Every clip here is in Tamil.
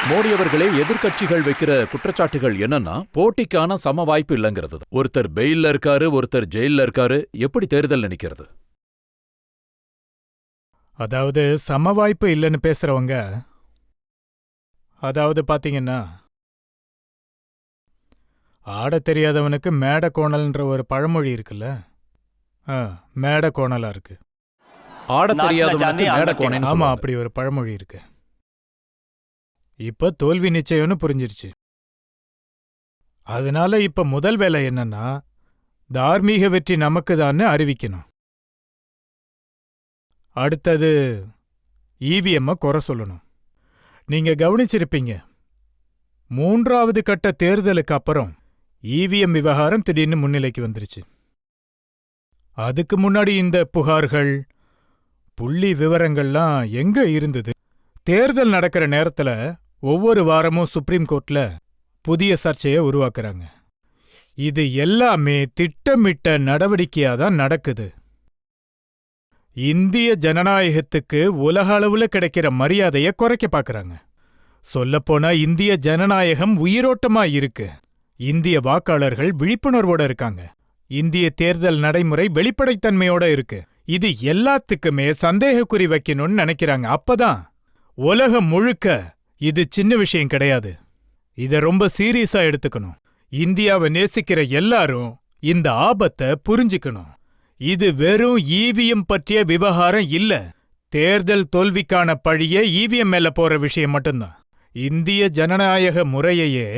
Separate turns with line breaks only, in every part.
மோடி அவர்களே, எதிர்க்கட்சிகள் வைக்கிற குற்றச்சாட்டுகள் என்னன்னா, போட்டிக்கான சம வாய்ப்பு இல்லங்கிறது. ஒருத்தர் பெயில்ல இருக்காரு, ஒருத்தர் ஜெயில்ல இருக்காரு. எப்படி தேர்தல் நினைக்கிறது?
அதாவது சம வாய்ப்பு இல்லைன்னு பேசுறவங்க, அதாவது பாத்தீங்கன்னா, ஆடத் தெரியாதவனுக்கு மேடை கோணல்ன்ற ஒரு பழமொழி இருக்குல்ல, மேடை கோணலா இருக்கு.
ஆடத் தெரியாதவனுக்கு மேடை கோணைன்னு
ஆமா,
சொல்லுவாங்க.
அப்படி ஒரு பழமொழி இருக்கு. இப்ப தோல்வி நிச்சயம்னு புரிஞ்சிருச்சு. அதனால இப்ப முதல் வேலை என்னன்னா, தார்மீக வெற்றி நமக்குதான்னு அறிவிக்கணும். அடுத்தது ஈவிஎம்ம குறை சொல்லணும். நீங்க கவனிச்சிருப்பீங்க, 3வது கட்ட தேர்தலுக்கு அப்புறம் ஈவிஎம் விவகாரம் திடீர்னு முன்னிலைக்கு வந்துருச்சு. அதுக்கு முன்னாடி இந்த புகார்கள், புள்ளி விவரங்கள்லாம் எங்க இருந்தது? தேர்தல் நடக்கிற நேரத்துல ஒவ்வொரு வாரமும் சுப்ரீம் கோர்ட்ல புதிய சர்ச்சையை உருவாக்குறாங்க. இது எல்லாமே திட்டமிட்ட நடவடிக்கையாதான் நடக்குது. இந்திய ஜனநாயகத்துக்கு உலக அளவுல கிடைக்கிற மரியாதையை குறைக்க பாக்குறாங்க. சொல்லப்போனா இந்திய ஜனநாயகம் உயிரோட்டமா இருக்கு. இந்திய வாக்காளர்கள் விழிப்புணர்வோட இருக்காங்க. இந்திய தேர்தல் நடைமுறை வெளிப்படைத்தன்மையோட இருக்கு. இது எல்லாத்துக்குமே சந்தேகக்குறி வைக்கணும்னு நினைக்கிறாங்க. அப்பதான் உலகம் முழுக்க இது சின்ன விஷயம் கிடையாது, இத ரொம்ப சீரியஸா எடுத்துக்கணும். இந்தியாவை நேசிக்கிற எல்லாரும் இந்த ஆபத்தை புரிஞ்சுக்கணும். இது வெறும் ஈவிஎம் பற்றிய விவகாரம் இல்ல. தேர்தல் தோல்விக்கான பழிய ஈவிஎம் மேல போற விஷயம் மட்டும்தான். இந்திய ஜனநாயக முறையையே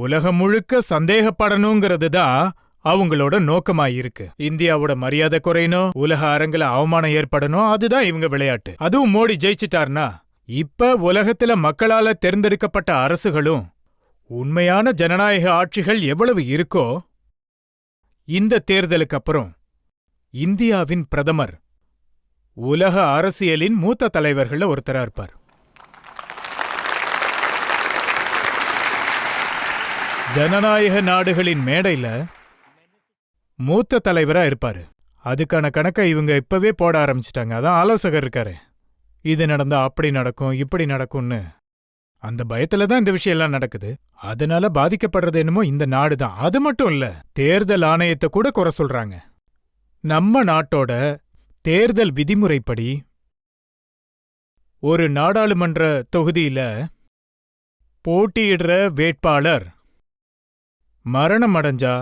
உலகம் முழுக்க சந்தேகப்படணுங்கிறது தான் அவங்களோட நோக்கமாயிருக்கு. இந்தியாவோட மரியாதை குறையணும், உலக அரங்குல அவமானம் ஏற்படணும், அதுதான் இவங்க விளையாட்டு. அதுவும் மோடி ஜெயிச்சிட்டார்னா, இப்ப உலகத்துல மக்களால தேர்ந்தெடுக்கப்பட்ட அரசுகளும் உண்மையான ஜனநாயக ஆட்சிகள் எவ்வளவு இருக்கோ, இந்த தேர்தலுக்கு அப்புறம் இந்தியாவின் பிரதமர் உலக அரசியலின் மூத்த தலைவர்கள்ல ஒருத்தரா இருப்பார். ஜனநாயக நாடுகளின் மேடையில மூத்த தலைவரா இருப்பாரு. அதுக்கான கணக்கை இவங்க இப்பவே போட ஆரம்பிச்சிட்டாங்க. அதான் ஆலோசகர் இருக்காரு, இது நடந்தா அப்படி நடக்கும், இப்படி நடக்கும்னு. அந்த பயத்துல தான் இந்த விஷயம் எல்லாம் நடக்குது. அதனால பாதிக்கப்படுறது என்னமோ இந்த நாடு தான். அது மட்டும் இல்ல, தேர்தல் ஆணையத்தை கூட குறை சொல்றாங்க. நம்ம நாட்டோட தேர்தல் விதிமுறைப்படி ஒரு நாடாளுமன்ற தொகுதியில போட்டியிடுற வேட்பாளர் மரணம் அடைஞ்சா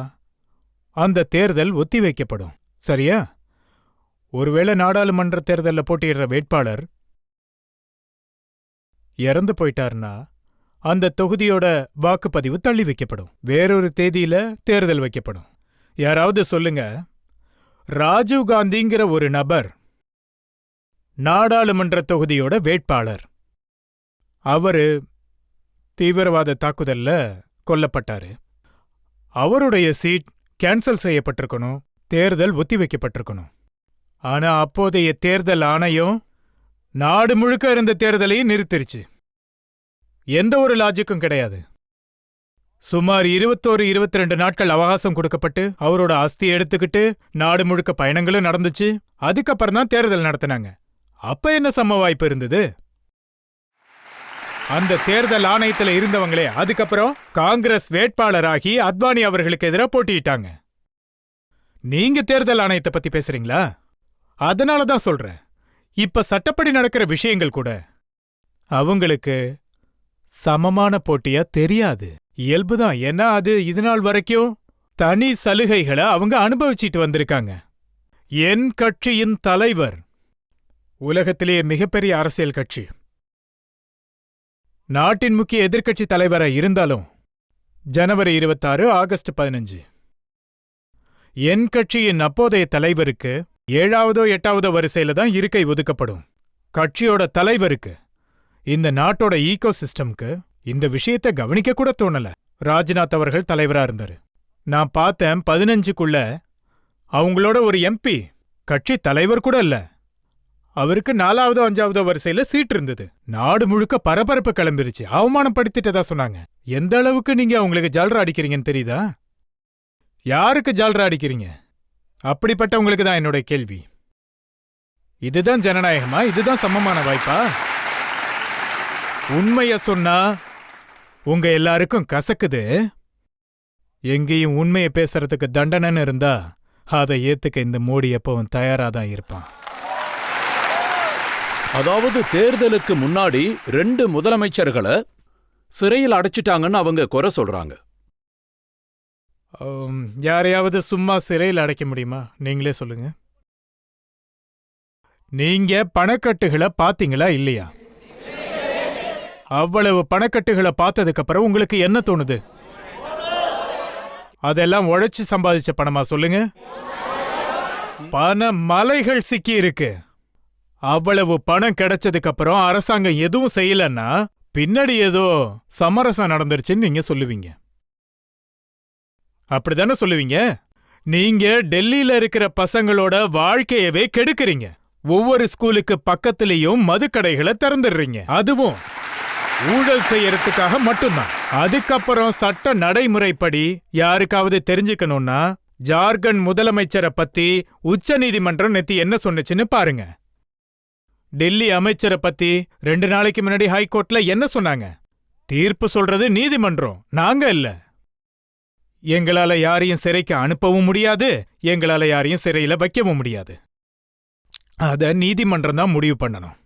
அந்த தேர்தல் ஒத்திவைக்கப்படும். சரியா? ஒருவேளை நாடாளுமன்ற தேர்தல்ல போட்டியிடுற வேட்பாளர் இறந்து போயிட்டார்னா அந்த தொகுதியோட வாக்குப்பதிவு தள்ளி வைக்கப்படும். வேறொரு தேதியில தேர்தல் வைக்கப்படும். யாராவது சொல்லுங்க, ராஜீவ்காந்திங்கிற ஒரு நபர் நாடாளுமன்ற தொகுதியோட வேட்பாளர், அவரு தீவிரவாத தாக்குதல்ல கொல்லப்பட்டாரு. அவருடைய சீட் கேன்சல் செய்யப்பட்டிருக்கணும், தேர்தல் ஒத்திவைக்கப்பட்டிருக்கணும். ஆனா அப்போதைய தேர்தல் ஆணையம் நாடு முழுக்க இருந்த தேர்தலையும் நிறுத்திருச்சு. எந்த ஒரு லாஜிக்கும் கிடையாது. சுமார் 21-22 நாட்கள் அவகாசம் கொடுக்கப்பட்டு அவரோட அஸ்தி எடுத்துக்கிட்டு நாடு முழுக்க பயணங்களும் நடந்துச்சு. அதுக்கப்புறம் தான் தேர்தல் நடத்தினாங்க. அப்ப என்ன சம வாய்ப்பு இருந்தது? அந்த தேர்தல் ஆணையத்துல இருந்தவங்களே அதுக்கப்புறம் காங்கிரஸ் வேட்பாளராகி அத்வானி அவர்களுக்கு எதிராக போட்டியிட்டாங்க. நீங்க தேர்தல் ஆணையத்தை பத்தி பேசுறீங்களா? அதனாலதான் சொல்றேன், இப்ப சட்டப்படி நடக்கிற விஷயங்கள் கூட அவங்களுக்கு சமமான போட்டியா தெரியாது. இயல்புதான். ஏன்னா அது இதுநாள் வரைக்கும் தனி சலுகைகளை அவங்க அனுபவிச்சிட்டு வந்திருக்காங்க. என் கட்சியின் தலைவர் உலகத்திலேயே மிகப்பெரிய அரசியல் கட்சி, நாட்டின் முக்கிய எதிர்க்கட்சி தலைவரா இருந்தாலும் ஜனவரி 26, ஆகஸ்ட் 15 என் கட்சியின் அப்போதைய தலைவருக்கு 7வதோ 8வதோ வரிசையில தான் இருக்கை ஒதுக்கப்படும். கட்சியோட தலைவருக்கு, இந்த நாட்டோட ஈகோ சிஸ்டம்க்கு இந்த விஷயத்தை கவனிக்க கூட தோணல. ராஜ்நாத் அவர்கள் தலைவரா இருந்தாரு. நான் பார்த்தேன் 15க்குள்ள அவங்களோட ஒரு எம்பி கட்சி தலைவர் கூட இல்ல. அவருக்கு 4வதோ 5வதோ வரிசையில சீட் இருந்தது. நாடு முழுக்க பரபரப்பு கிளம்பிருச்சு. அவமானப்படுத்திட்டதா சொன்னாங்க. எந்த அளவுக்கு நீங்க அவங்களுக்கு ஜால்ரா அடிக்கிறீங்கன்னு தெரியுதா? யாருக்கு ஜால்ரா அடிக்கிறீங்க? அப்படிப்பட்டவங்களுக்கு தான் என்னோட கேள்வி. இதுதான் ஜனநாயகமா? இதுதான் சமமான வாய்ப்பா? உண்மைய சொன்னா உங்க எல்லாருக்கும் கசக்குது. எங்கேயும் உண்மையை பேசுறதுக்கு தண்டனைன்னு இருந்தா அதை ஏத்துக்க இந்த மோடி எப்பவும் தயாராதான் இருப்பான்.
அதாவது தேர்தலுக்கு முன்னாடி 2 முதலமைச்சர்களை சிறையில் அடைச்சிட்டாங்கன்னு அவங்க குறை சொல்றாங்க.
யாரையாவது சும்மா சிறையில் அடைக்க முடியுமா? நீங்களே சொல்லுங்க. நீங்க பணக்கட்டுகளை பாத்தீங்களா இல்லையா? அவ்வளவு பணக்கட்டுகளை பார்த்ததுக்கு அப்புறம் உங்களுக்கு என்ன தோணுது? அதெல்லாம் உழைச்சு சம்பாதிச்ச பணமா சொல்லுங்க? பண மலைகள் சிக்கி இருக்கு. அவ்வளவு பணம் கிடைச்சதுக்கு அப்புறம் அரசாங்கம் எதுவும் செய்யலன்னா பின்னாடி ஏதோ சமரசம் நடந்துருச்சுன்னு நீங்க சொல்லுவீங்க. அப்படிதானே சொல்லுவீங்க? நீங்க டெல்லியில இருக்கிற பசங்களோட வாழ்க்கையவே கெடுக்கிறீங்க. ஒவ்வொரு ஸ்கூலுக்கு பக்கத்திலையும் மதுக்கடைகளை திறந்துடுறீங்க. அதுவும் ஊழல் செய்யறதுக்காக மட்டும்தான். அதுக்கப்புறம் சட்ட நடைமுறைப்படி யாருக்காவது தெரிஞ்சுக்கணும்னா ஜார்க்கண்ட் முதலமைச்சரை பத்தி உச்ச நீதிமன்றம் நேத்து என்ன சொன்னுச்சுன்னு பாருங்க. டெல்லி அமைச்சரை பத்தி 2 நாளைக்கு முன்னாடி ஹைகோர்ட்ல என்ன சொன்னாங்க? தீர்ப்பு சொல்றது நீதிமன்றம், நாங்க இல்ல. எங்களால யாரையும் சிறைக்கு அனுப்பவும் முடியாது, எங்களால யாரையும் சிறையில வைக்கவும் முடியாது. அத நீதிமன்றம் தான் முடிவு பண்ணணும்.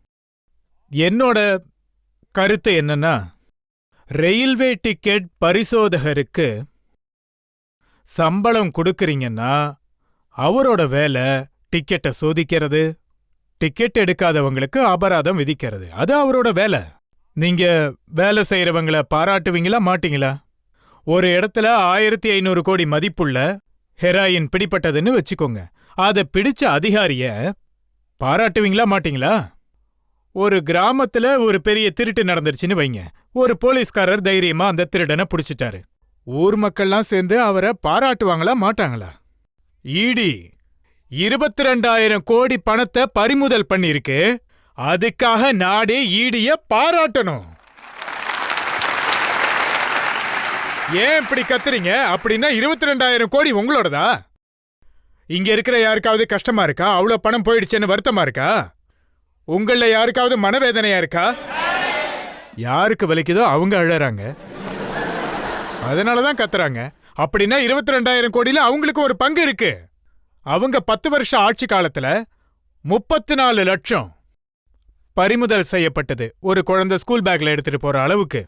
என்னோட கருத்து என்னன்னா, ரயில்வே டிக்கெட் பரிசோதகருக்கு சம்பளம் கொடுக்கறீங்கன்னா அவரோட வேலை டிக்கெட்டை சோதிக்கிறது, டிக்கெட் எடுக்காதவங்களுக்கு அபராதம் விதிக்கிறது. அது அவரோட வேலை. நீங்க வேலை செய்யறவங்கள பாராட்டுவீங்களா மாட்டீங்களா? ஒரு இடத்துல 1500 கோடி மதிப்புள்ள ஹெராயின் பிடிப்பட்டதுன்னு வச்சுக்கோங்க. அதை பிடிச்ச அதிகாரிய பாராட்டுவீங்களா மாட்டீங்களா? ஒரு கிராமத்துல ஒரு பெரிய திருட்டு நடந்துருச்சுன்னு வைங்க. ஒரு போலீஸ்காரர் தைரியமா அந்த திருடனை பிடிச்சிட்டாரு. ஊர் மக்கள்லாம் சேர்ந்து அவரை பாராட்டுவாங்களா மாட்டாங்களா? ஈடி 22,000 கோடி பணத்தை பறிமுதல் பண்ணிருக்கு. அதுக்காக நாடே ஈடிய பாராட்டணும். ஏன் இப்படி கத்துறீங்க? அப்படின்னா 22,000 கோடி உங்களோடதா? இங்க இருக்கிற யாருக்காவது கஷ்டமா இருக்கா? அவ்வளவு பணம் போயிடுச்சுன்னு வருத்தமா இருக்கா? உங்கள யாருக்காவது மனவேதனையா இருக்கா? யாருக்கு வலிக்குதோ அவங்க அழறாங்க, அதனாலதான் கத்துறாங்க. அப்படின்னா 22,000 கோடியில அவங்களுக்கு ஒரு பங்கு இருக்கு. அவங்க 10 வருஷ ஆட்சி காலத்துல 34 லட்சம் பறிமுதல் செய்யப்பட்டது, ஒரு குழந்தை ஸ்கூல் பேக்ல எடுத்துட்டு போற அளவுக்கு.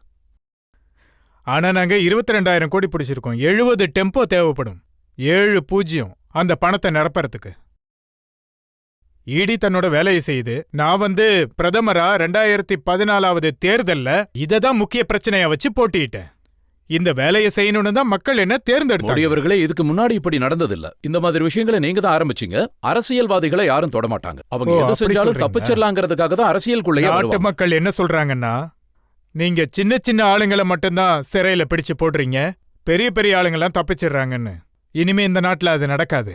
ஆனா நாங்க 22,000 கோடி பிடிச்சிருக்கோம். 70 டெம்போ தேவைப்படும், 7 அந்த பணத்தை நிரப்பறதுக்கு. ஈடி தன்னோட வேலையை செய்யுது. நான் பிரதமரா 2014 தேர்தல்ல இததான் முக்கிய பிரச்சனையா வச்சு போட்டியிட்டேன். இந்த வேலையை செய்யணும்னு தான் மக்கள் என்ன தேர்ந்தெடுத்தாங்க.
மோடியவர்களே, இதுக்கு முன்னாடி இப்படி நடந்ததில்ல. இந்த மாதிரி விஷயங்களை நீங்க தான் ஆரம்பிச்சீங்க. அரசியல்வாதிகளை யாரும் தொடமாட்டாங்க. அவங்க எது செஞ்சாலும் தப்பிச்சிடலாங்கிறதுக்காக தான் அரசியலுக்குள்ளேயே வருவாங்க.
நாட்டு மக்கள் என்ன சொல்றாங்கன்னா, நீங்க சின்ன சின்ன ஆளுங்களை மட்டும்தான் சிறையில பிடிச்சு போடுறீங்க, பெரிய பெரிய ஆளுங்கெல்லாம் தப்பிச்சிடுறாங்கன்னு. இனிமே இந்த நாட்டுல அது நடக்காது.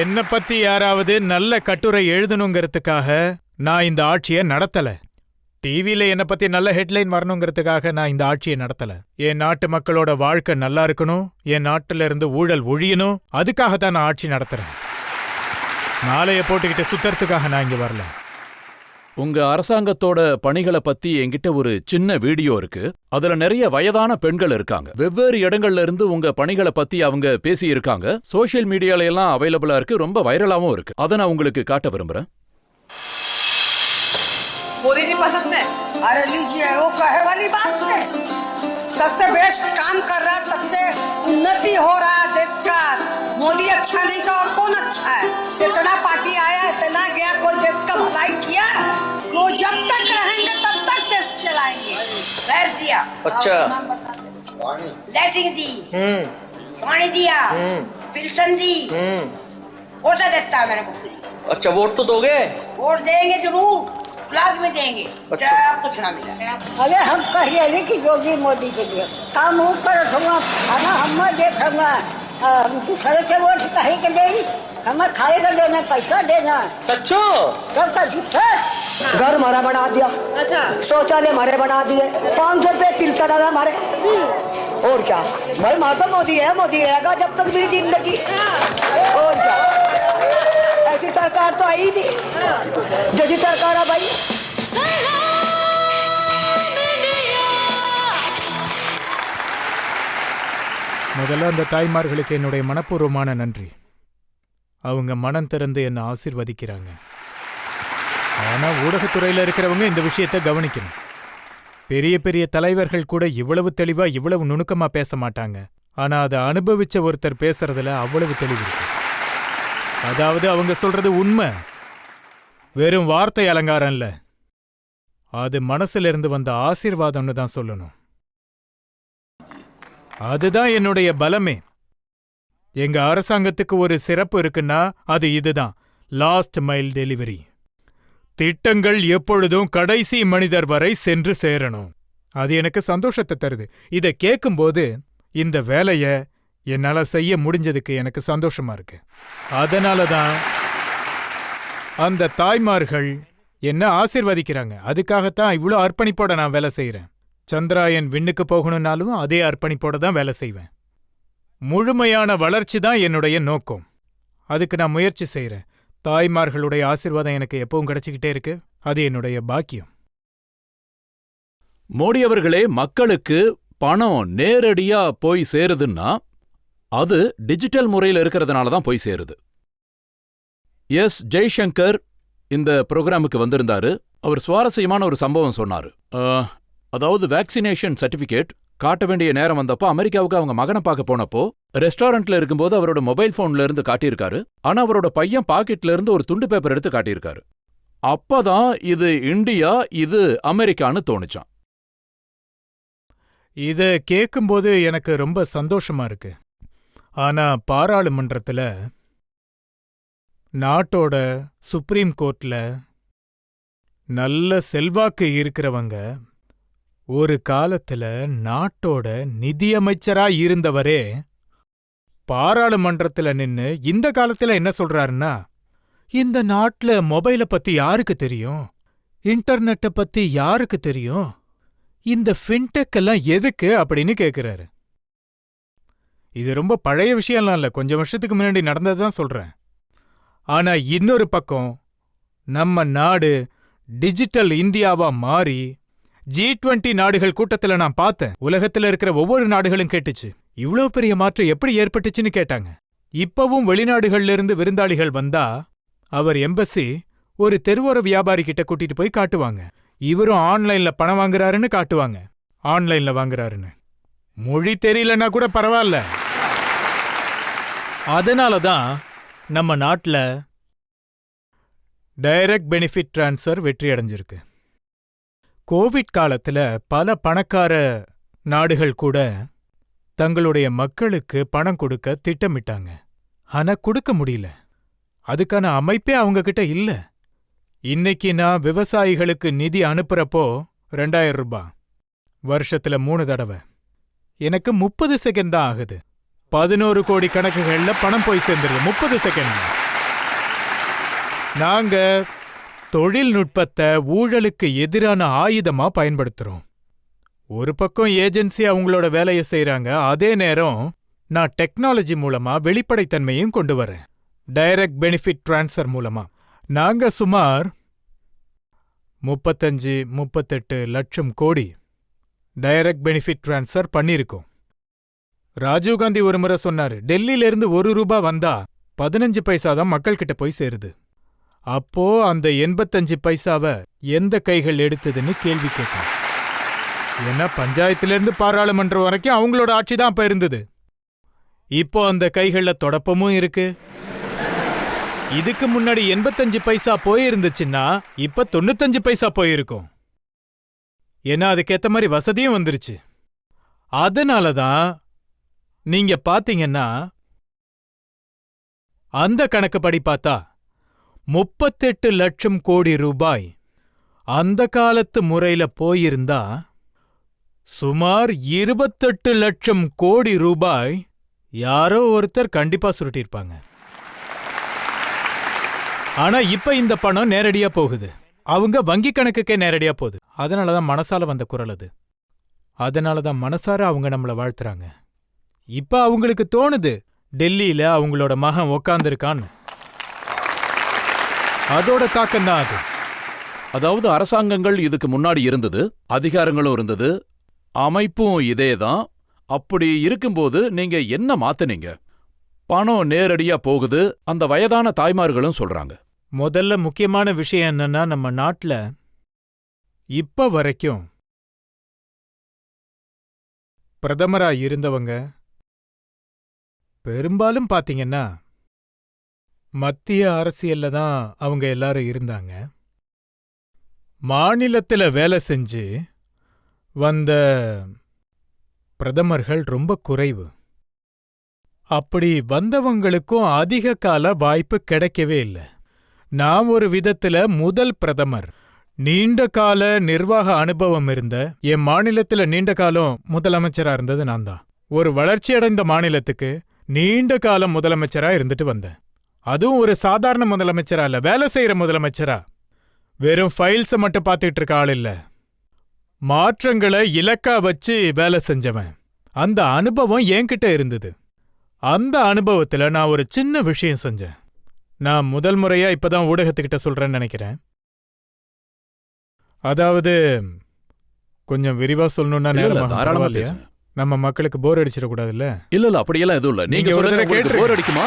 என்ன பத்தி யாராவது நல்ல கட்டுரை எழுதணுங்கிறதுக்காக நான் இந்த ஆட்சியை நடத்தல. டிவியில என்ன பத்தி நல்ல ஹெட்லைன் வரணுங்கிறதுக்காக நான் இந்த ஆட்சியை நடத்தல. என் நாட்டு மக்களோட வாழ்க்கை நல்லா இருக்கணும், என் நாட்டுல இருந்து ஊழல் ஒழியணும், அதுக்காக தான் நான் ஆட்சி நடத்துறேன். மாலையை போட்டுக்கிட்டு சுத்தறதுக்காக நான் இங்க வரல.
உங்க அரசாங்கத்தோட பணிகளை பத்தி என்கிட்ட ஒரு சின்ன வீடியோ இருக்கு. அதுல நிறைய வயதான பெண்கள் இருக்காங்க. வெவ்வேறு இடங்கள்ல இருந்து உங்க பணிகளை பத்தி அவங்க பேசி இருக்காங்க. சோசியல் மீடியால எல்லாம் அவைலபிளா இருக்கு, ரொம்ப வைரலாவும் இருக்கு. அதை நான் உங்களுக்கு காட்ட விரும்புறேன்.
मोदी जी पसंद है? अरे लीजिए, वो कहे वाली बात है। सबसे बेस्ट काम कर रहा है, सबसे उन्नति हो रहा है देश का। मोदी अच्छा नहीं का और कौन अच्छा है? इतना पार्टी आया, इतना गया, कोई देश का भलाई किया? वो जब तक रहेंगे तब तक देश चलाएंगे। पैर दिया,
अच्छा,
लैट्रिन दी, पानी दिया, पेंशन दी, वोट देता है मेरे को।
अच्छा, वोट तो दोगे?
वोट देंगे जरूर, ब्लॉक में देंगे।
अच्छा।
कुछ ना मिला।
अरे हम कहिए नहीं कि योगी मोदी के लिए काम ऊपर खाना हम देखा दूसरे के वोट कहीं के नहीं, हमें खाएगा देना, पैसा देना।
सच्चो?
कब का झूठा?
घर हमारा बना दिया,
अच्छा,
शौचालय हमारे बना दिए, 500 रुपये पेंशन आ हमारे। और क्या भाई, माता मोदी है, मोदी रहेगा जब तक मेरी जिंदगी। और क्या वैसी सरकार तो आई नहीं जैसी सरकार है भाई।
முதல்ல அந்த தாய்மார்களுக்கு என்னுடைய மனப்பூர்வமான நன்றி. அவங்க மனம் திறந்து என்னை ஆசீர்வதிக்கிறாங்க. ஆனா ஊடகத்துறையில இருக்கிறவங்க இந்த விஷயத்தை கவனிக்கணும். பெரிய பெரிய தலைவர்கள் கூட இவ்வளவு தெளிவா இவ்வளவு நுணுக்கமா பேச மாட்டாங்க. ஆனா அதை அனுபவிச்ச ஒருத்தர் பேசுறதுல அவ்வளவு தெளிவு இருக்கு. அதாவது அவங்க சொல்றது உண்மை, வெறும் வார்த்தை அலங்காரம் இல்ல, அது மனசுல இருந்து வந்த ஆசீர்வாதம்னு தான் சொல்லணும். அதுதான் என்னுடைய பலமே. எங்க அரசாங்கத்துக்கு ஒரு சிறப்பு இருக்குன்னா அது இதுதான், லாஸ்ட் மைல் டெலிவரி. திட்டங்கள் எப்பொழுதும் கடைசி மனிதர் வரை சென்று சேரணும். அது எனக்கு சந்தோஷத்தை தருது. இதை கேட்கும்போது இந்த வேலைய என்னால செய்ய முடிஞ்சதுக்கு எனக்கு சந்தோஷமா இருக்கு. அதனால தான் அந்த தாய்மார்கள் என்ன ஆசீர்வதிக்கிறாங்க. அதுக்காகத்தான் இவ்வளோ அர்ப்பணிப்போட நான் வேலை செய்கிறேன். சந்திராயன் விண்ணுக்கு போகணும்னாலும் அதே அர்ப்பணிப்போட தான் வேலை செய்வேன். முழுமையான வளர்ச்சி தான் என்னுடைய நோக்கம். அதுக்கு நான் முயற்சி செய்கிறேன். தாய்மார்களுடைய ஆசீர்வாதம் எனக்கு எப்பவும் கிடைச்சிக்கிட்டே இருக்கு. அது என்னுடைய பாக்கியம்.
மோடி அவர்களே, மக்களுக்கு பணம் நேரடியா போய் சேருதுன்னா அது டிஜிட்டல் முறையில் இருக்கிறதுனால தான் போய் சேருது. எஸ் ஜெய்சங்கர் இந்த ப்ரோக்ராமுக்கு வந்திருந்தாரு. அவர் சுவாரஸ்யமான ஒரு சம்பவம் சொன்னாரு. அதாவது வேக்சினேஷன் சர்டிஃபிகேட் காட்ட வேண்டிய நேரம் வந்தப்போ அமெரிக்காவுக்கு அவங்க மகனை பார்க்க போனப்போ ரெஸ்டாரண்ட்ல இருக்கும்போது அவரோட மொபைல் போன்ல இருந்து காட்டியிருக்காரு. ஆனா அவரோட பையன் பாக்கெட்ல இருந்து ஒரு துண்டு பேப்பர் எடுத்து காட்டியிருக்காரு. அப்பதான் இது இந்தியா, இது அமெரிக்கான்னு தோணுச்சான்.
இத கேட்கும்போது எனக்கு ரொம்ப சந்தோஷமா இருக்கு. ஆனா பாராளுமன்றத்துல, நாட்டோட சுப்ரீம் கோர்ட்ல நல்ல செல்வாக்கு இருக்கிறவங்க, ஒரு காலத்துல நாட்டோட நிதியமைச்சரா இருந்தவரே பாராளுமன்றத்துல நின்னு இந்த காலத்துல என்ன சொல்றாருன்னா, இந்த நாட்டுல மொபைலை பத்தி யாருக்கு தெரியும், இன்டர்நெட்டை பத்தி யாருக்கு தெரியும், இந்த ஃபின்டெக் எல்லாம் எதுக்கு அப்படின்னு கேட்கிறாரு. இது ரொம்ப பழைய விஷயம்லாம் இல்ல, கொஞ்சம் வருஷத்துக்கு முன்னாடி நடந்ததுதான் சொல்றேன். ஆனா இன்னொரு பக்கம் நம்ம நாடு டிஜிட்டல் இந்தியாவா மாறி G20 நாடுகள் கூட்டத்துல நான் பார்த்தேன். உலகத்துல இருக்கிற ஒவ்வொரு நாடுகளும் கேட்டுச்சு, இவ்ளோ பெரிய மாற்றம் எப்படி ஏற்பட்டுச்சுன்னு கேட்டாங்க. இப்பவும் வெளிநாடுகள்ல இருந்து விருந்தாளிகள் வந்தா அவர் எம்பசி ஒரு தெருவோர வியாபாரி கிட்ட கூட்டிட்டு போய் காட்டுவாங்க. இவரும் ஆன்லைன்ல பணம் வாங்குறாருன்னு காட்டுவாங்க. ஆன்லைன்ல வாங்குறாருன்னு. மொழி தெரியலன்னா கூட பரவாயில்ல. அதனாலதான் நம்ம நாட்டுல டைரக்ட் பெனிஃபிட் டிரான்ஸ்ஃபர் வெற்றி அடைஞ்சிருக்கு. கோவிட் காலத்துல பல பணக்கார நாடுகள் கூட தங்களுடைய மக்களுக்கு பணம் கொடுக்க திட்டமிட்டாங்க. ஆனா கொடுக்க முடியல. அதுக்கான அமைப்பே அவங்க கிட்ட இல்ல. இன்னைக்கு நான் விவசாயிகளுக்கு நிதி அனுப்புறப்போ 2000 ரூபாய், வருஷத்துல 3 தடவை, எனக்கு 30 செகண்ட் தான் ஆகுது. 11 கோடி கணக்குகள்ல பணம் போய் சேர்ந்துருது 30 செகண்ட்ல. நாங்க தொழில்நுட்பத்தை ஊழலுக்கு எதிரான ஆயுதமா பயன்படுத்துறோம். ஒரு பக்கம் ஏஜென்சி அவங்களோட வேலையை செய்யறாங்க, அதே நேரம் நான் டெக்னாலஜி மூலமா வெளிப்படைத்தன்மையும் கொண்டு வரேன். டைரக்ட் பெனிஃபிட் டிரான்ஸ்ஃபர் மூலமா நாங்க சுமார் 35-38 லட்சம் கோடி டைரக்ட் பெனிஃபிட் டிரான்ஸ்ஃபர் பண்ணியிருக்கோம். ராஜீவ்காந்தி ஒரு முறை சொன்னாரு, டெல்லியில இருந்து 1 ரூபாய் வந்தா 15 பைசா தான் மக்கள் கிட்ட போய் சேருது. அப்போ அந்த 85 பைசாவை எந்த கைகள் எடுத்ததுன்னு கேள்வி கேட்டேன். ஏன்னா பஞ்சாயத்திலிருந்து பாராளுமன்றம் வரைக்கும் அவங்களோட ஆட்சி தான் அப்ப இருந்தது. இப்போ அந்த கைகள்ல தொடப்பமும் இருக்கு. இதுக்கு முன்னாடி 85 பைசா போயிருந்துச்சுன்னா இப்ப 95 பைசா போயிருக்கும். ஏன்னா அதுக்கேத்த மாதிரி வசதியும் வந்துருச்சு. அதனாலதான் நீங்க பாத்தீங்கன்னா அந்த கணக்குப்படி பார்த்தா 38 லட்சம் கோடி ரூபாய் அந்த காலத்து முறையில போயிருந்தா சுமார் 28 லட்சம் கோடி ரூபாய் யாரோ ஒருத்தர் கண்டிப்பா சுருட்டியிருப்பாங்க. ஆனா இப்ப இந்த பணம் நேரடியா போகுது. அவங்க வங்கி கணக்குக்கே நேரடியா போகுது. அதனாலதான் மனசால வந்த குரல் அது. அதனாலதான் மனசார அவங்க நம்மள வாழ்த்துறாங்க. இப்ப அவங்களுக்கு தோணுது டெல்லியில அவங்களோட மகன் உக்காந்துருக்கான்னு. அதோட தாக்கம் தான் அது.
அதாவது அரசாங்கங்கள் இதுக்கு முன்னாடி இருந்தது, அதிகாரங்களும் இருந்தது, அமைப்பும் இதேதான். அப்படி இருக்கும்போது நீங்க என்ன மாத்துனீங்க? பணம் நேரடியா போகுது, அந்த வயதான தாய்மார்களும் சொல்றாங்க.
முதல்ல முக்கியமான விஷயம் என்னன்னா, நம்ம நாட்டுல இப்ப வரைக்கும் பிரதமரா இருந்தவங்க பெரும்பாலும் பாத்தீங்கன்னா மத்திய அரசியல்ல தான் அவங்க எல்லாரும் இருந்தாங்க. மாநிலத்துல வேலை செஞ்சு வந்த பிரதமர்கள் ரொம்ப குறைவு. அப்படி வந்தவங்களுக்கும் அதிக கால வாய்ப்பு கிடைக்கவே இல்லை. நான் ஒரு விதத்துல முதல் பிரதமர். நீண்ட கால நிர்வாக அனுபவம் இருந்த என் மாநிலத்துல நீண்ட காலம் முதலமைச்சரா இருந்தது நான் தான். ஒரு வளர்ச்சியடைந்த மாநிலத்துக்கு நீண்ட காலம் முதலமைச்சரா இருந்துட்டு வந்தேன். அதுவும் ஒரு சாதாரண முதலமைச்சரா இல்ல, வேலை செய்யற முதலமைச்சரா. வெறும் ஃபைல்ஸ மட்டும் பார்த்துட்டு இருக்க ஆள் இல்ல, மாற்றங்களை இலக்கா வச்சு வேலை செஞ்சவன். அந்த அனுபவம் என்கிட்ட இருந்தது. அந்த அனுபவத்துல நான் ஒரு சின்ன விஷயம் செஞ்சேன். நான் முதல் முறையா இப்பதான் ஊடகத்துக்கிட்ட சொல்றேன்னு நினைக்கிறேன். அதாவது கொஞ்சம் விரிவா சொல்லணும்னா
இல்ல, இல்ல,
நேரம் ஆகும்.
தாராளமா
பரவாயில்லையா?
பேசுங்க.
நம்ம மக்களுக்கு போர் அடிச்சிடக்கூடாதுல்ல.
இல்ல அப்படியெல்லாம் எதுவும் இல்ல. நீங்க
நீங்க ஒரு
சொல்றது
தடவை
உங்களுக்கு
கேட்டுருங்க.
போர் அடிக்குமா?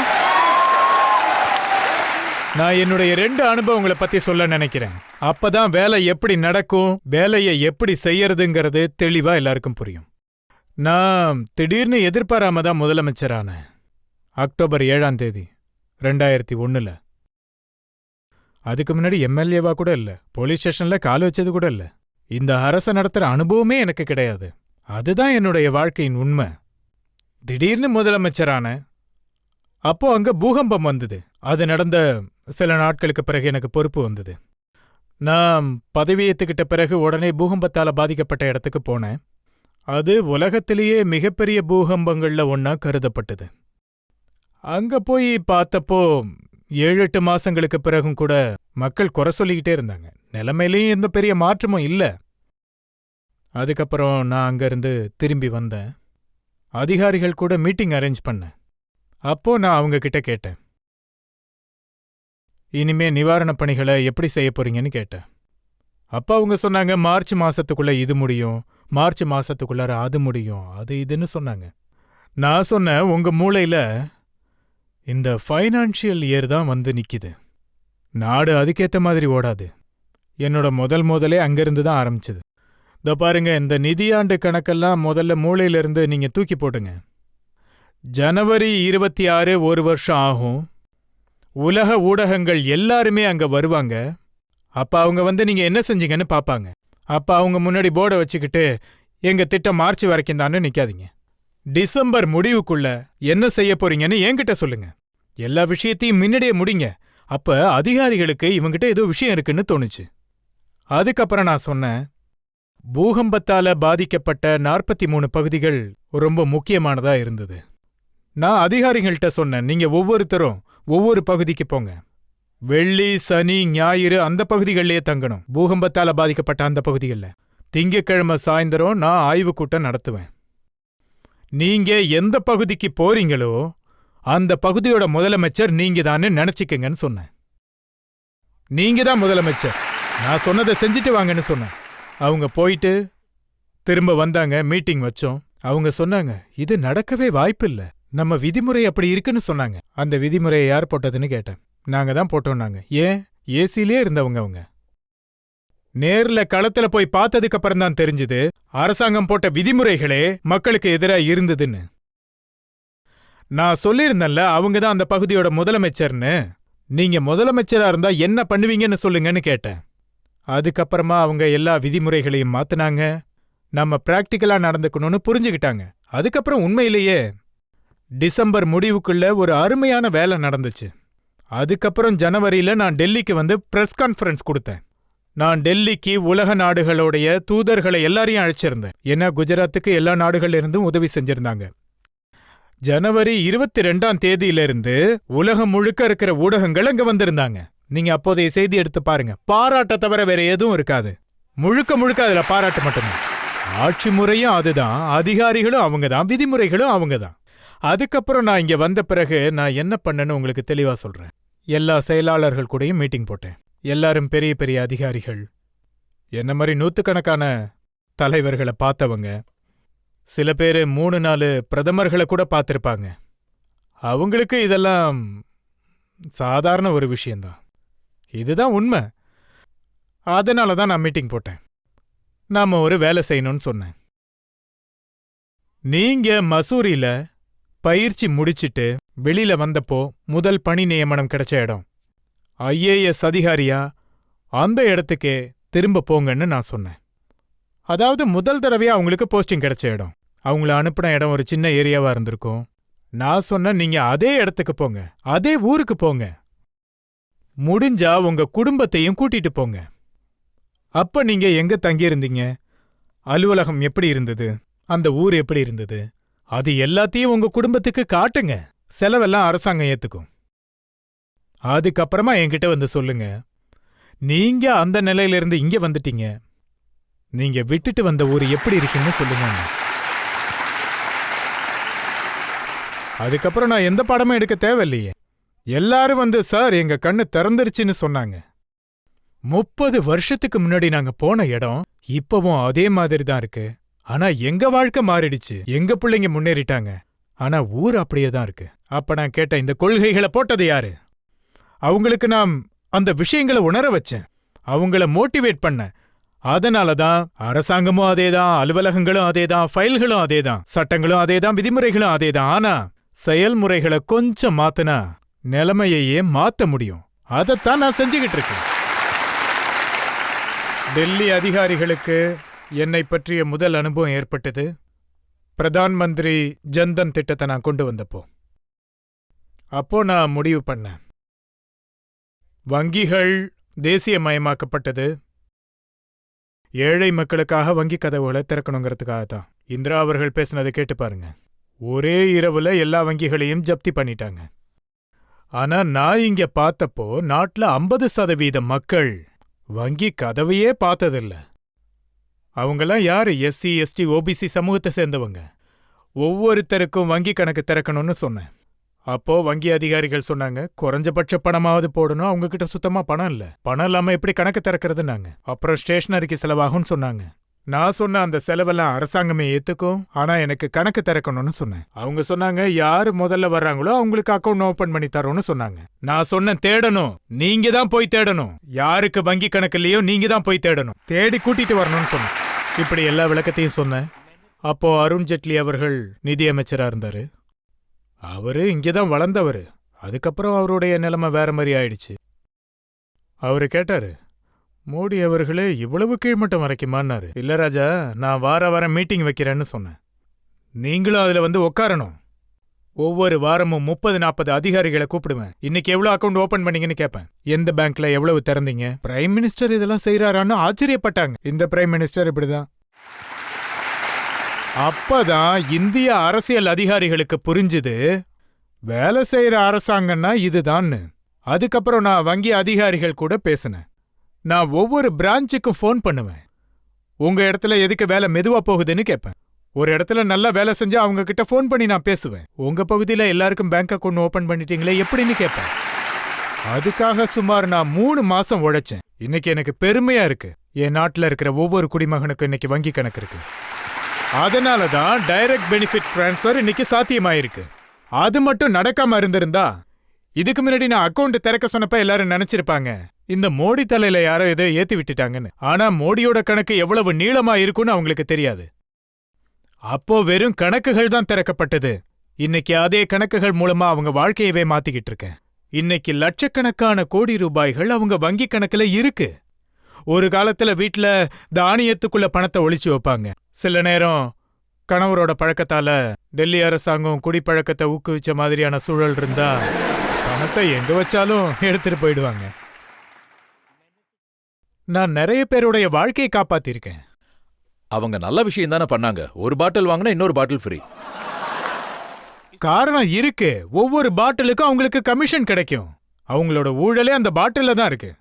நான் என்னுடைய 2 அனுபவங்களை பத்தி சொல்ல நினைக்கிறேன். அப்பதான் வேலை எப்படி நடக்கும், வேலையை எப்படி செய்யறதுங்கிறது தெளிவா எல்லாருக்கும் புரியும். நான் திடீர்னு எதிர்பாராம தான் முதலமைச்சரானேன். அக்டோபர் 7ஆம் தேதி 2001ல. அதுக்கு முன்னாடி எம்எல்ஏவா கூட இல்ல, போலீஸ் ஸ்டேஷன்ல கால் வச்சது கூட இல்ல. இந்த அரச நடத்துற அனுபவமே எனக்கு கிடையாது. அதுதான் என்னுடைய வாழ்க்கையின் உண்மை. திடீர்னு முதலமைச்சரான அப்போ அங்க பூகம்பம் வந்தது. அது நடந்த சில நாட்களுக்கு பிறகு எனக்கு பொறுப்பு வந்தது. நான் பதவியேத்துக்கிட்ட பிறகு உடனே பூகம்பத்தால பாதிக்கப்பட்ட இடத்துக்கு போனேன். அது உலகத்திலேயே மிகப்பெரிய பூகம்பங்கள்ல ஒன்னா கருதப்பட்டது. அங்க போய் பார்த்தப்போ 7-8 மாசங்களுக்கு பிறகும் கூட மக்கள் குறை சொல்லிக்கிட்டே இருந்தாங்க. நிலைமையிலையும் எந்த பெரிய மாற்றமும் இல்ல. அதுக்கப்புறம் நான் அங்கிருந்து திரும்பி வந்தேன். அதிகாரிகள் கூட மீட்டிங் அரேஞ்ச் பண்ணேன். அப்போ நான் அவங்க கிட்ட கேட்டேன், இனிமே நிவாரணப் பணிகளை எப்படி செய்ய போறீங்கன்னு கேட்டேன். அப்ப அவங்க சொன்னாங்க, மார்ச் மாசத்துக்குள்ள இது முடியும், மார்ச் மாசத்துக்குள்ளார அது முடியும், அது இதுன்னு சொன்னாங்க. நான் சொன்னேன், உங்க மூளையில இந்த ஃபைனான்ஷியல் இயர் தான் வந்து நிக்குது. நாடு அதுக்கேத்த மாதிரி ஓடாது. என்னோட முதலே அங்கிருந்து தான் ஆரம்பிச்சது. இதோ பாருங்க, இந்த நிதியாண்டு கணக்கெல்லாம் முதல்ல மூளையிலிருந்து நீங்க தூக்கி போடுங்க. ஜனவரி 26 ஒரு வருஷம் ஆகும். உலக ஊடகங்கள் எல்லாருமே அங்க வருவாங்க. அப்ப அவங்க வந்து நீங்க என்ன செஞ்சீங்கன்னு பாப்பாங்க. அப்ப அவங்க முன்னாடி போர்டை வச்சுக்கிட்டு எங்க திட்டம் மார்ச் வரைக்கும் தானே நிக்காதீங்க, டிசம்பர் முடிவுக்குள்ள என்ன செய்ய போறீங்கன்னு என்கிட்ட சொல்லுங்க. எல்லா விஷயத்தையும் முன்னாடியே முடிங்க. அப்ப அதிகாரிகளுக்கு இவங்கிட்ட ஏதோ விஷயம் இருக்குன்னு தோணுச்சு. அதுக்கப்புறம் நான் சொன்னேன், பூகம்பத்தால பாதிக்கப்பட்ட 43 பகுதிகள் ரொம்ப முக்கியமானதா இருந்தது. நான் அதிகாரிகள்கிட்ட சொன்னேன், நீங்க ஒவ்வொருத்தரும் ஒவ்வொரு பகுதிக்கு போங்க. வெள்ளி, சனி, ஞாயிறு அந்த பகுதிகளிலேயே தங்கணும், பூகம்பத்தால பாதிக்கப்பட்ட அந்த பகுதிகளில். திங்கட்கிழமை சாயந்தரம் நான் ஆய்வுக் கூட்டம் நடத்துவேன். நீங்க எந்த பகுதிக்கு போறீங்களோ அந்த பகுதியோட முதலமைச்சர் நீங்க தானே நினைச்சுக்கங்கன்னு சொன்னேன். நீங்க தான் முதலமைச்சர், நான் சொன்னதை செஞ்சுட்டு வாங்கன்னு சொன்னேன். அவங்க போயிட்டு திரும்ப வந்தாங்க, மீட்டிங் வச்சோம். அவங்க சொன்னாங்க, இது நடக்கவே வாய்ப்பில்லை, நம்ம விதிமுறை அப்படி இருக்குன்னு சொன்னாங்க. அந்த விதிமுறையை யார் போட்டதுன்னு கேட்டேன். நாங்க தான் போட்டோம்னாங்க. ஏன்? ஏசிலே இருந்தவங்க அவங்க. நேர்ல களத்துல போய் பார்த்ததுக்கு அப்புறம் தான் தெரிஞ்சது, அரசாங்கம் போட்ட விதிமுறைகளே மக்களுக்கு எதிராக இருந்ததுன்னு. நான் சொல்லியிருந்தேன்ல, அவங்க தான் அந்த பகுதியோட முதலமைச்சர்னு. நீங்க முதலமைச்சரா இருந்தா என்ன பண்ணுவீங்கன்னு சொல்லுங்கன்னு கேட்டேன். அதுக்கப்புறமா அவங்க எல்லா விதிமுறைகளையும் மாத்துனாங்க. நம்ம பிராக்டிக்கலா நடந்துக்கணும்னு புரிஞ்சுக்கிட்டாங்க. அதுக்கப்புறம் உண்மையிலேயே டிசம்பர் முடிவுக்குள்ள ஒரு அருமையான வேலை நடந்துச்சு. அதுக்கப்புறம் ஜனவரியில நான் டெல்லிக்கு வந்து பிரஸ் கான்ஃபரன்ஸ் கொடுத்தேன். நான் டெல்லிக்கு உலக நாடுகளுடைய தூதர்களை எல்லாரையும் அழைச்சிருந்தேன். ஏன்னா குஜராத்துக்கு எல்லா நாடுகள்ல இருந்தும் உதவி செஞ்சிருந்தாங்க. ஜனவரி 22ஆம் தேதியிலிருந்து உலகம் முழுக்க இருக்கிற ஊடகங்கள் அங்க வந்திருந்தாங்க. நீங்க அப்போதைய செய்தி எடுத்து பாருங்க, பாராட்ட தவிர வேற எதுவும் இருக்காது. முழுக்க முழுக்க அதுல பாராட்டு மட்டும்தான். ஆட்சி முறையும் அதுதான், அதிகாரிகளும் அவங்கதான், விதிமுறைகளும் அவங்கதான். அதுக்கப்புறம் நான் இங்க வந்த பிறகு நான் என்ன பண்ணேன்னு உங்களுக்கு தெளிவா சொல்றேன். எல்லா செயலாளர்கள் கூடயும் மீட்டிங் போட்டேன். எல்லாரும் பெரிய பெரிய அதிகாரிகள், என்ன மாதிரி நூத்துக்கணக்கான தலைவர்களை பார்த்தவங்க, சில பேர் 3-4 பிரதமர்களை கூட பார்த்திருப்பாங்க. அவங்களுக்கு இதெல்லாம் சாதாரண ஒரு விஷயம்தான். இதுதான் உண்மை. அதனால தான் நான் மீட்டிங் போட்டேன். நாம ஒரு வேலை செய்யணும்னு சொன்னேன். நீங்க மசூரியில பயிற்சி முடிச்சிட்டு வெளியில வந்தப்போ முதல் பணி நியமனம் கிடைச்ச இடம், ஐஏஎஸ் அதிகாரியா அந்த இடத்துக்கே திரும்ப போங்கன்னு நான் சொன்னேன். அதாவது முதல் தடவையா அவங்களுக்கு போஸ்டிங் கிடைச்ச இடம். அவங்கள அனுப்பின இடம் ஒரு சின்ன ஏரியாவா இருந்திருக்கும். நான் சொன்ன நீங்க அதே இடத்துக்கு போங்க, அதே ஊருக்கு போங்க, முடிஞ்சா உங்க குடும்பத்தையும் கூட்டிட்டு போங்க. அப்ப நீங்க எங்க தங்கியிருந்தீங்க, அலுவலகம் எப்படி இருந்தது, அந்த ஊர் எப்படி இருந்தது, அது எல்லாத்தையும் உங்க குடும்பத்துக்கு காட்டுங்க. செலவெல்லாம் அரசாங்கம் ஏத்துக்கும். அதுக்கப்புறமா என்கிட்ட வந்து சொல்லுங்க, நீங்க அந்த நிலையிலிருந்து இங்க வந்துட்டீங்க, நீங்க விட்டுட்டு வந்த ஊர் எப்படி இருக்குன்னு சொல்லுங்க. அதுக்கப்புறம் நான் எந்த பாடமும் எடுக்க தேவையில்லையே. எல்லாரும் வந்து சார் எங்க கண்ணு திறந்துருச்சுன்னு சொன்னாங்க. 30 வருஷத்துக்கு முன்னாடி நாங்க போன இடம் இப்பவும் அதே மாதிரி தான் இருக்கு. ஆனா எங்க வாழ்க்கை மாறிடுச்சு, எங்க பிள்ளைங்க முன்னேறிட்டாங்க. ஆனா ஊர் அப்படியே தான் இருக்கு. அப்ப நான் கேட்டேன், இந்த கொள்கைகளை போட்டது யாரு? அவங்களுக்கு நான் அந்த விஷயங்களை உணர வச்சேன், அவங்கள மோட்டிவேட் பண்ணேன். அதனாலதான் அரசாங்கமும் அதேதான், அலுவலகங்களும் அதேதான், ஃபைல்களும் அதேதான், சட்டங்களும் அதேதான், விதிமுறைகளும் அதேதான். ஆனா செயல்முறைகளை கொஞ்சம் மாத்துனா நிலைமையையே மாத்த முடியும். அதைத்தான் நான் செஞ்சுக்கிட்டு இருக்கேன். டெல்லி அதிகாரிகளுக்கு என்னை பற்றிய முதல் அனுபவம் ஏற்பட்டது பிரதான் மந்திரி ஜன்தன் திட்டத்தை நான் கொண்டு வந்தப்போ. அப்போ நான் முடிவு பண்ணேன், வங்கிகள் தேசியமயமாக்கப்பட்டது ஏழை மக்களுக்காக வங்கி கதவுகளை திறக்கணுங்கிறதுக்காக தான். இந்திரா அவர்கள் பேசினதை கேட்டு பாருங்க. ஒரே இரவுல எல்லா வங்கிகளையும் ஜப்தி பண்ணிட்டாங்க. ஆனா நான் இங்க பார்த்தப்போ நாட்டுல 50% மக்கள் வங்கி கதவையே பார்த்ததில்ல. அவங்கெல்லாம் யாரு? எஸ்சி, எஸ்டி, ஓபிசி சமூகத்தை சேர்ந்தவங்க. ஒவ்வொருத்தருக்கும் வங்கி கணக்கு திறக்கணும்னு சொன்னேன். அப்போ வங்கி அதிகாரிகள் சொன்னாங்க, குறைஞ்சபட்ச பணமாவது போடணும், அவங்க கிட்ட சுத்தமா பணம் இல்ல, பணம் இல்லாம எப்படி கணக்கு திறக்கிறதுனாங்க. அப்புறம் ஸ்டேஷனரிக்கு செலவாகும்னு சொன்னாங்க. நான் சொன்ன அந்த செலவெல்லாம் அரசாங்கமே ஏத்துக்கும், ஆனா எனக்கு கணக்கு திறக்கணும்னு சொன்னேன். அவங்க சொன்னாங்க, யாரு முதல்ல வர்றாங்களோ அவங்களுக்கு அக்கௌண்ட் ஓபன் பண்ணி தரோம்னு சொன்னாங்க. நான் சொன்னேன், தேடணும், நீங்க தான் போய் தேடணும், யாருக்கு வங்கி கணக்கு இல்லையோ நீங்க தான் போய் தேடணும், தேடி கூட்டிட்டு வரணும்னு சொன்னேன். இப்படி எல்லா விளக்கத்தையும் சொன்னேன். அப்போ அருண் ஜெட்லி அவர்கள் நிதியமைச்சரா இருந்தாரு. அவரு இங்கதான் வளர்ந்தவரு. அதுக்கப்புறம் அவருடைய நிலைமை வேற மாதிரி ஆயிடுச்சு. அவரு கேட்டாரு, மோடி அவர்களே இவ்வளவு கீழ்மட்டம் வரைக்குமான்னாரு. இல்ல ராஜா, நான் வாரம் மீட்டிங் வைக்கிறேன்னு சொன்னேன். நீங்களும் அதுல வந்து உட்காரணும். ஒவ்வொரு வாரமும் 30-40 அதிகாரிகளை கூப்பிடுவேன். இன்னைக்கு எவ்வளவு அக்கௌண்ட் ஓபன் பண்ணீங்கன்னு கேட்பேன். எந்த பேங்க்ல எவ்வளவு திறந்தீங்க? பிரைம் மினிஸ்டர் இதெல்லாம் செய்யறாரான்னு ஆச்சரியப்பட்டாங்க. இந்த பிரைம் மினிஸ்டர் இப்படிதான். அப்பதான் இந்திய அரசியல் அதிகாரிகளுக்கு புரிஞ்சுது, வேலை செய்யற அரசாங்கம்னா இதுதான்னு. அதுக்கப்புறம் நான் வங்கி அதிகாரிகள் கூட பேசினேன். நான் ஒவ்வொரு பிரான்ச்சுக்கும் ஃபோன் பண்ணுவேன். உங்க இடத்துல எதுக்கு வேலை மெதுவா போகுதுன்னு கேட்பேன். ஒரு இடத்துல நல்லா வேலை செஞ்சா அவங்க கிட்ட ஃபோன் பண்ணி நான் பேசுவேன். உங்க பகுதியில எல்லாருக்கும் பேங்க் அக்கௌண்ட் ஓபன் பண்ணிட்டீங்களே எப்படின்னு கேட்பேன். அதுக்காக சுமார் நான் 3 மாசம் உழைச்சேன். இன்னைக்கு எனக்கு பெருமையா இருக்கு, என் நாட்டுல இருக்கிற ஒவ்வொரு குடிமகனுக்கும் இன்னைக்கு வங்கி கணக்கு இருக்கு. அதனாலதான் டைரக்ட் பெனிஃபிட் டிரான்ஸ்ஃபர் இன்னைக்கு சாத்தியமாயிருக்கு. அது மட்டும் நடக்காம இருந்திருந்தா, இதுக்கு முன்னாடி நான் அக்கௌண்ட் திறக்க சொன்னப்ப எல்லாரும் நினைச்சிருப்பாங்க, இந்த மோடி தலையில யாரோ ஏதோ ஏத்தி விட்டுட்டாங்கன்னு. ஆனா மோடியோட கணக்கு எவ்வளவு நீளமா இருக்குன்னு அவங்களுக்கு தெரியாது. அப்போ வெறும் கணக்குகள் தான் திறக்கப்பட்டது. இன்னைக்கு அதே கணக்குகள் மூலமா அவங்க வாழ்க்கையவே மாத்திக்கிட்டு இருக்கேன். இன்னைக்கு லட்சக்கணக்கான கோடி ரூபாய்கள் அவங்க வங்கி கணக்குல இருக்கு. ஒரு காலத்துல வீட்ல தானியத்துக்குள்ள பணத்தை ஒளிச்சு வைப்பாங்க. சில நேரம் கணவரோட பழக்கத்தால டெல்லி அரசாங்கம் குடிப்பழக்கத்தை ஊக்குவிச்ச மாதிரியான சூழல் இருந்தா பணத்தை எங்க வச்சாலும் எடுத்துட்டு போயிடுவாங்க. நான் நிறைய பேருடைய வாழ்க்கையை காப்பாத்திருக்கேன்.
அவங்க நல்ல விஷயம் தானே பண்ணாங்க. ஒரு பாட்டில் வாங்கினா இன்னொரு பாட்டில் ஃப்ரீ.
காரணம் இருக்கு. ஒவ்வொரு பாட்டிலுக்கும் அவங்களுக்கு கமிஷன் கிடைக்கும். அவங்களோட ஊழலே அந்த பாட்டில்ல தான் இருக்கு.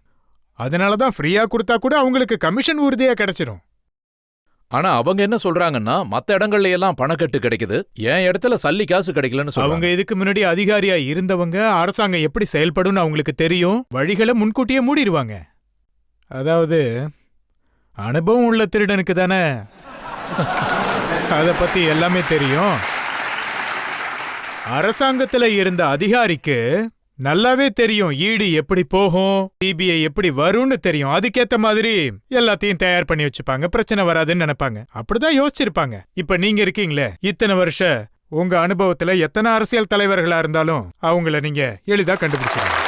அதனாலதான் ஃப்ரீயா கொடுத்தா கூட அவங்களுக்கு கமிஷன் உறுதியா கிடைச்சிடும்.
ஆனா அவங்க என்ன சொல்றாங்கன்னா மத்த இடங்கள்ல எல்லாம் பணக்கட்டு கிடைக்குது, என் இடத்துல சல்லி காசு கிடைக்கலன்னு
அவங்க
சொல்றாங்க.
இதுக்கு முன்னாடி அதிகாரியா இருந்தவங்க அரசாங்கம் எப்படி செயல்படும்னு அவங்களுக்கு தெரியும், வழிகளை முன்கூட்டியே மூடிடுவாங்க. அதாவது அனுபவம் உள்ள திருடனுக்கு தானே அத பத்தி எல்லாமே தெரியும். அரசாங்கத்துல இருந்த அதிகாரிக்கு நல்லாவே தெரியும் ஈடி எப்படி போகும், சிபிஐ எப்படி வரும்னு தெரியும். அதுக்கேத்த மாதிரி எல்லாத்தையும் தயார் பண்ணி வச்சுப்பாங்க, பிரச்சனை வராதுன்னு நினைப்பாங்க. அப்படிதான் யோசிச்சிருப்பாங்க. இப்ப நீங்க இருக்கீங்களே, இத்தனை வருஷ உங்க அனுபவத்துல எத்தனை அரசியல் தலைவர்களா இருந்தாலும் அவங்கள நீங்க எளிதா கண்டுபிடிச்சிருங்க.